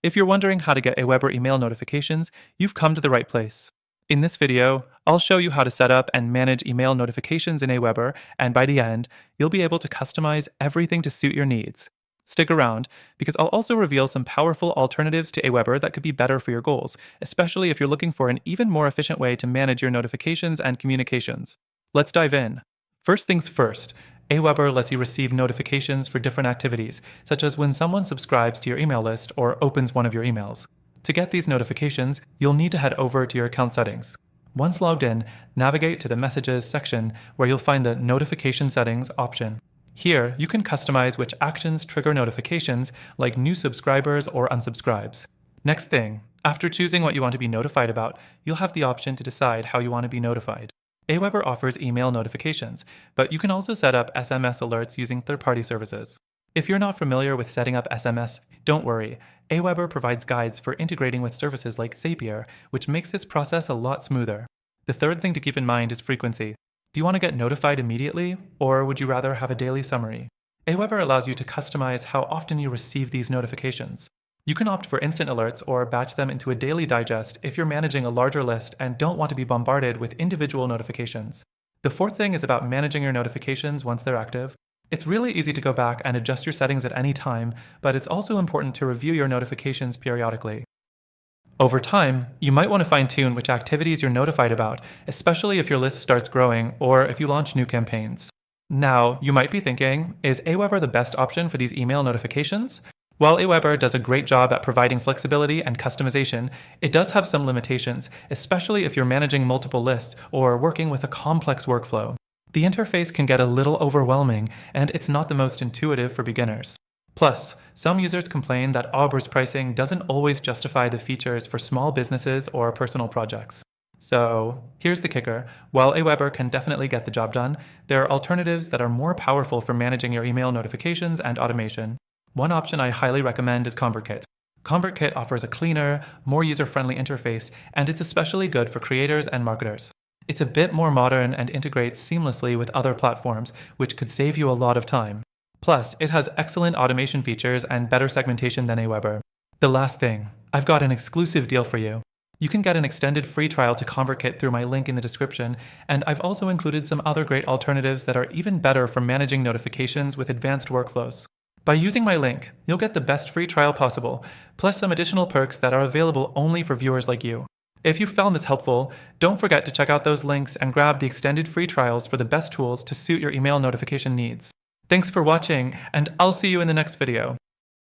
If you're wondering how to get AWeber email notifications, you've come to the right place. In this video, I'll show you how to set up and manage email notifications in AWeber, and by the end, you'll be able to customize everything to suit your needs. Stick around, because I'll also reveal some powerful alternatives to AWeber that could be better for your goals, especially if you're looking for an even more efficient way to manage your notifications and communications. Let's dive in. First things first, AWeber lets you receive notifications for different activities, such as when someone subscribes to your email list or opens one of your emails. To get these notifications, you'll need to head over to your account settings. Once logged in, navigate to the Messages section where you'll find the Notification Settings option. Here, you can customize which actions trigger notifications, like new subscribers or unsubscribes. Next thing, after choosing what you want to be notified about, you'll have the option to decide how you want to be notified. AWeber offers email notifications, but you can also set up SMS alerts using third-party services. If you're not familiar with setting up SMS, don't worry. AWeber provides guides for integrating with services like Zapier, which makes this process a lot smoother. The third thing to keep in mind is frequency. Do you want to get notified immediately, or would you rather have a daily summary? AWeber allows you to customize how often you receive these notifications. You can opt for instant alerts or batch them into a daily digest if you're managing a larger list and don't want to be bombarded with individual notifications. The fourth thing is about managing your notifications once they're active. It's really easy to go back and adjust your settings at any time, but it's also important to review your notifications periodically. Over time, you might want to fine-tune which activities you're notified about, especially if your list starts growing or if you launch new campaigns. Now, you might be thinking, is AWeber the best option for these email notifications? While AWeber does a great job at providing flexibility and customization, it does have some limitations, especially if you're managing multiple lists or working with a complex workflow. The interface can get a little overwhelming, and it's not the most intuitive for beginners. Plus, some users complain that AWeber's pricing doesn't always justify the features for small businesses or personal projects. So, here's the kicker. While AWeber can definitely get the job done, there are alternatives that are more powerful for managing your email notifications and automation. One option I highly recommend is ConvertKit. ConvertKit offers a cleaner, more user-friendly interface, and it's especially good for creators and marketers. It's a bit more modern and integrates seamlessly with other platforms, which could save you a lot of time. Plus, it has excellent automation features and better segmentation than AWeber. The last thing, I've got an exclusive deal for you. You can get an extended free trial to ConvertKit through my link in the description, and I've also included some other great alternatives that are even better for managing notifications with advanced workflows. By using my link, you'll get the best free trial possible, plus some additional perks that are available only for viewers like you. If you found this helpful, don't forget to check out those links and grab the extended free trials for the best tools to suit your email notification needs. Thanks for watching, and I'll see you in the next video.